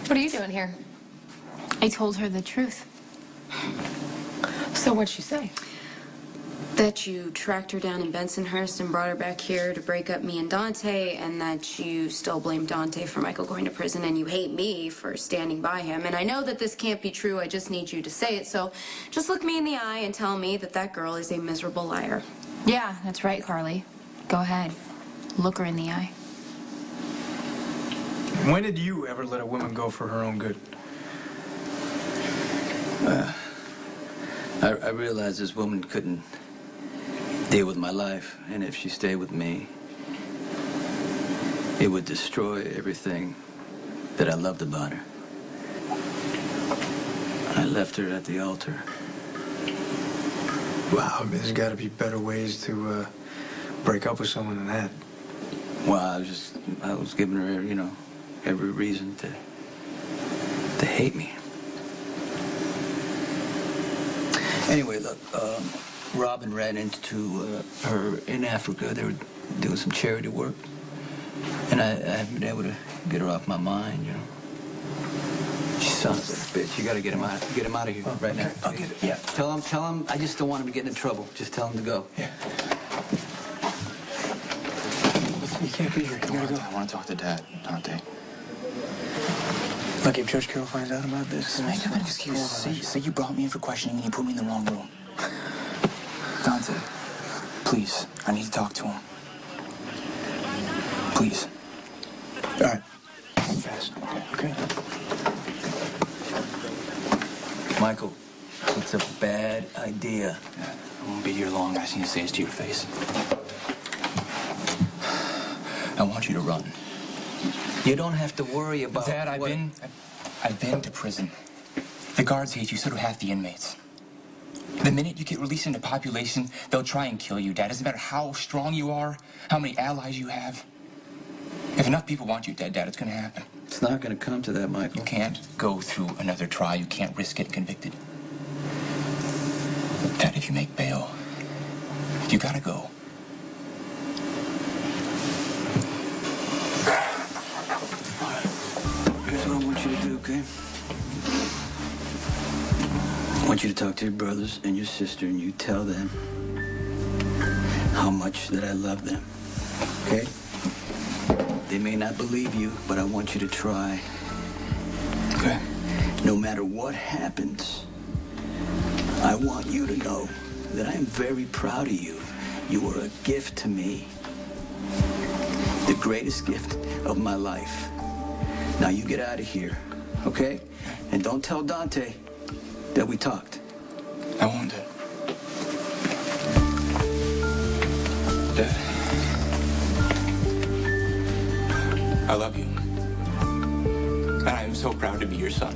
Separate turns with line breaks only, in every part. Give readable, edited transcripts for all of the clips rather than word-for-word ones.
What are you doing here?
I told her the truth.
So what'd she say?
That you tracked her down in Bensonhurst and brought her back here to break up me and Dante, and that you still blame Dante for Michael going to prison, and you hate me for standing by him. And I know that this can't be true. I just need you to say it. So just look me in the eye and tell me that that girl is a miserable liar.
Yeah, that's right, Carly. Go ahead. Look her in the eye.
When did you ever let a woman go for her own good?
I realized this woman couldn't deal with my life, and if she stayed with me, it would destroy everything that I loved about her. I left her at the altar.
Wow, there's got to be better ways to break up with someone than that.
Well, I was giving her, every reason to hate me. Anyway, look, Robin ran into her in Africa. They were doing some charity work. And I haven't been able to get her off my mind, She sons of a bitch. You gotta get him out of here right now.
I'll get it. Yeah.
Tell him, I just don't want him to get into trouble. Just tell him to go.
Yeah. You can't be here. You gotta go.
I want to talk to Dad, Dante.
Look, if Judge Carroll finds out about this...
Make up an excuse. Say you brought me in for questioning and you put me in the wrong room. Dante, please, I need to talk to him. Please.
All right. Fast. Okay.
Michael, it's a bad idea.
Yeah, I won't be here long. I just need to say this to your face. I want you to run.
You don't have to worry about...
Dad, I've been to prison. The guards hate you, so do half the inmates. The minute you get released into population, they'll try and kill you, Dad. Doesn't matter how strong you are, how many allies you have. If enough people want you dead, Dad, it's gonna happen.
It's not gonna come to that, Michael.
You can't go through another trial. You can't risk getting convicted. Dad, if you make bail, you gotta go.
Here's what I want you to do, okay? I want you to talk to your brothers and your sister, and you tell them how much that I love them, okay? They may not believe you, but I want you to try.
Okay.
No matter what happens, I want you to know that I am very proud of you. You are a gift to me. The greatest gift of my life. Now you get out of here, okay? And don't tell Dante that we talked.
I won't, Dad. Dad. I love you. And I am so proud to be your son.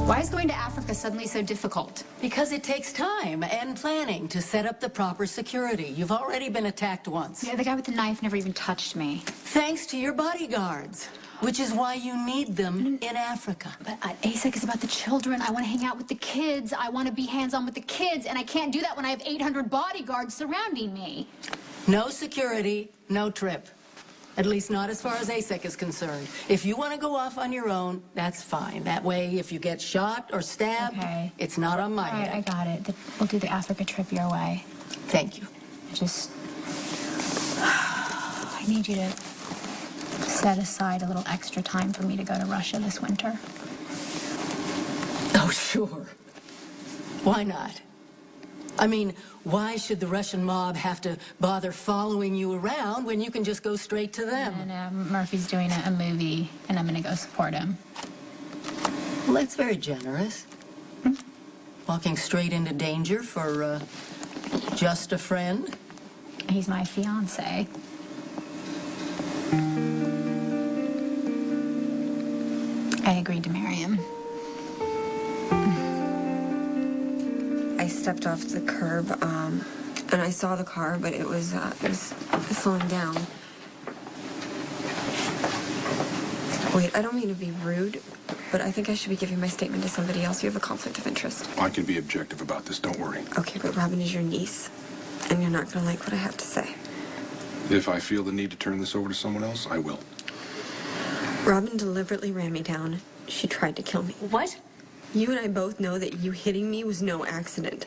Why is going to Africa suddenly so difficult?
Because it takes time and planning to set up the proper security. You've already been attacked once.
Yeah, the guy with the knife never even touched me.
Thanks to your bodyguards, which is why you need them in Africa.
But ASEC is about the children. I want to hang out with the kids. I want to be hands-on with the kids, and I can't do that when I have 800 bodyguards surrounding me.
No security, no trip. At least not as far as ASEC is concerned. If you want to go off on your own, that's fine. That way, if you get shot or stabbed, it's not on my
All right,
head.
I got it. We'll do the Africa trip your way.
Thank you.
I need you to set aside a little extra time for me to go to Russia this winter.
Oh, sure. Why not? I mean, why should the Russian mob have to bother following you around when you can just go straight to them?
And Murphy's doing a movie, and I'm going to go support him.
Well, that's very generous. Walking straight into danger for just a friend.
He's my fiancé. I agreed to marry him.
I stepped off the curb, and I saw the car, but it was slowing down. Wait, I don't mean to be rude,
but I think I should be giving my statement to somebody else. You have a conflict of interest.
I can be objective about this, don't worry.
Okay, but Robin is your niece, and you're not going to like what I have to say.
If I feel the need to turn this over to someone else, I will.
Robin deliberately ran me down. She tried to kill me.
What?
You and I both know that you hitting me was no accident.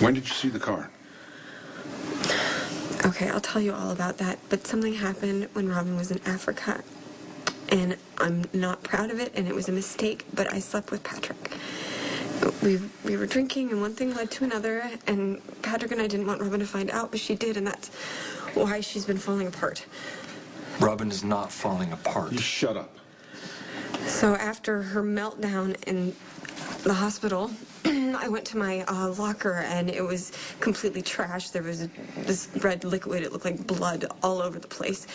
When did you see the car?
Okay, I'll tell you all about that, but something happened when Robin was in Africa, and I'm not proud of it, and it was a mistake, but I slept with Patrick. We were drinking, and one thing led to another, and Patrick and I didn't want Robin to find out, but she did, and that's why she's been falling apart.
Robin is not falling apart.
You shut up.
So after her meltdown in the hospital, I went to my locker, and it was completely trashed. There was this red liquid. It looked like blood all over the place.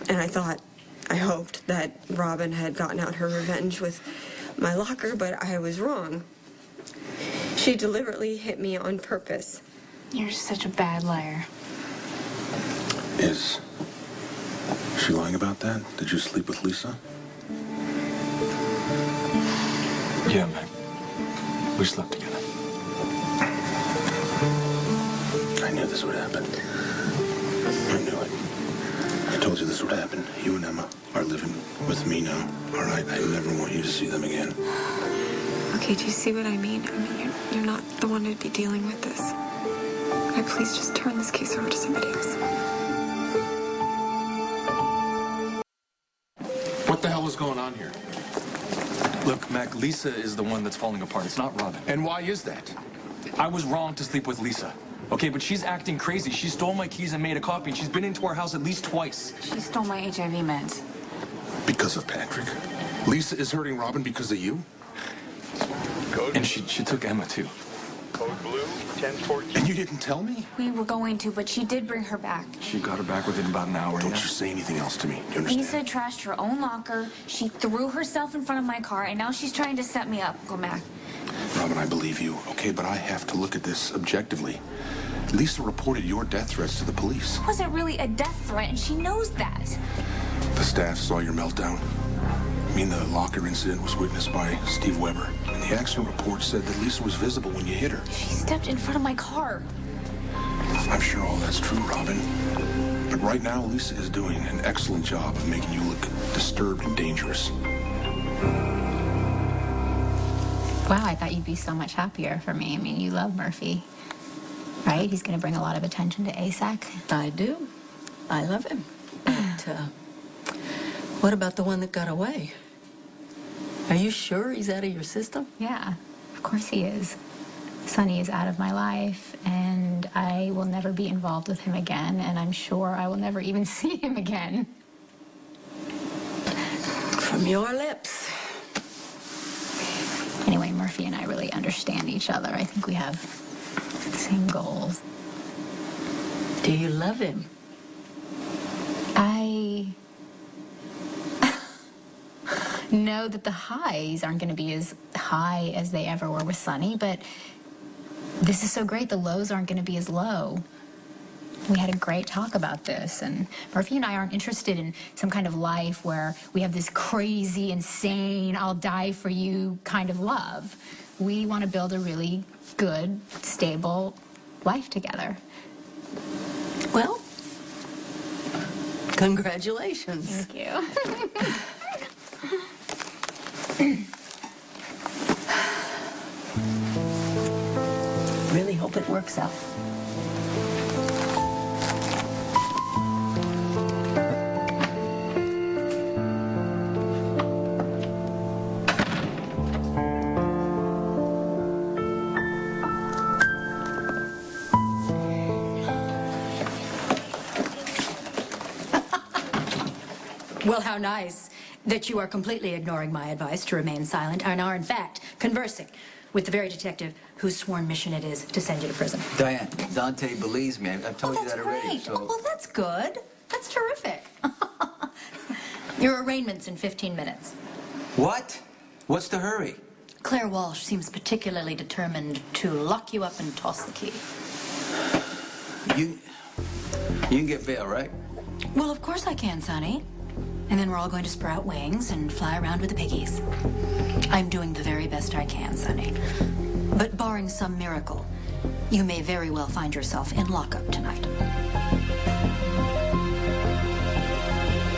And I hoped that Robin had gotten out her revenge with my locker, but I was wrong. She deliberately hit me on purpose.
You're such a bad liar.
Is she lying about that? Did you sleep with Lisa?
Yeah, Meg. We slept together.
I knew this would happen. I knew it. I told you this would happen. You and Emma are living with me now. All right? I never want you to see them again.
Okay, do you see what I mean? I mean, you're not the one to be dealing with this. Can I please just turn this case over to somebody else?
What the hell is going on here?
Look, Mac, Lisa is the one that's falling apart. It's not Robin.
And why is that?
I was wrong to sleep with Lisa. Okay, but she's acting crazy. She stole my keys and made a copy, and she's been into our house at least twice.
She stole my HIV meds.
Because of Patrick. Lisa is hurting Robin because of you?
And she took Emma, too.
Code blue, 1014.
And you didn't tell me?
We were going to, but she did bring her back.
She got her back within about an hour.
Don't you say anything else to me. You understand?
Lisa trashed her own locker. She threw herself in front of my car, and now she's trying to set me up. Go back.
Robin, I believe you, okay, but I have to look at this objectively. Lisa reported your death threats to the police.
It wasn't really a death threat, and she knows that.
The staff saw your meltdown. I mean, the locker incident was witnessed by Steve Weber. And the accident report said that Lisa was visible when you hit her.
She stepped in front of my car.
I'm sure all that's true, Robin. But right now, Lisa is doing an excellent job of making you look disturbed and dangerous.
Wow, I thought you'd be so much happier for me. I mean, you love Murphy, right? He's going to bring a lot of attention to ASAC.
I do. I love him. But, what about the one that got away? Are you sure he's out of your system?
Yeah, of course he is. Sonny is out of my life, and I will never be involved with him again, and I'm sure I will never even see him again.
From your lips.
Anyway, Murphy and I really understand each other. I think we have the same goals.
Do you love him?
I know that the highs aren't going to be as high as they ever were with Sonny, but this is so great. The lows aren't going to be as low. We had a great talk about this, and Murphy and I aren't interested in some kind of life where we have this crazy, insane, I'll die for you kind of love. We want to build a really good, stable life together.
Well, congratulations.
Thank you.
Really hope it works out.
Well, how nice that you are completely ignoring my advice to remain silent and are, in fact, conversing with the very detective whose sworn mission it is to send you to prison.
Diane, Dante believes me. I've told you that already.
Great.
So
Oh, well, that's good. That's terrific. Your arraignment's in 15 minutes.
what? What's the hurry?
Claire Walsh seems particularly determined to lock you up and toss the key.
You can get bail, right?
Well, of course I can, Sonny. and then we're all going to sprout wings and fly around with the piggies. I'm doing the very best I can, Sonny. But barring some miracle, you may very well find yourself in lockup tonight.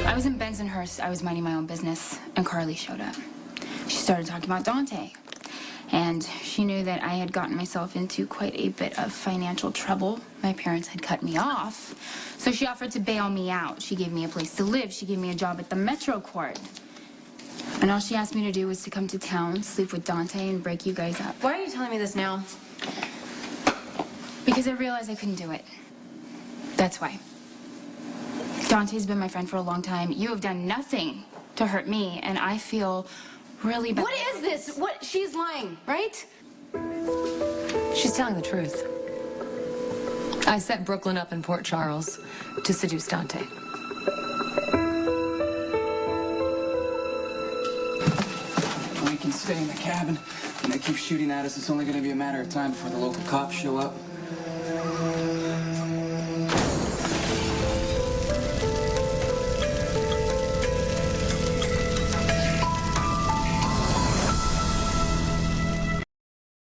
I was in Bensonhurst. I was minding my own business, and Carly showed up. She started talking about Dante. And she knew that I had gotten myself into quite a bit of financial trouble. My parents had cut me off. So she offered to bail me out. She gave me a place to live. She gave me a job at the Metro Court. And all she asked me to do was to come to town, sleep with Dante, and break you guys up.
Why are you telling me this now?
Because I realized I couldn't do it. That's why. Dante's been my friend for a long time. You have done nothing to hurt me, and I feel really bad.
What is this? What? She's lying, right?
She's telling the truth. I set Brooklyn up in Port Charles to seduce Dante.
We can stay in the cabin, and they keep shooting at us. It's only going to be a matter of time before the local cops show up.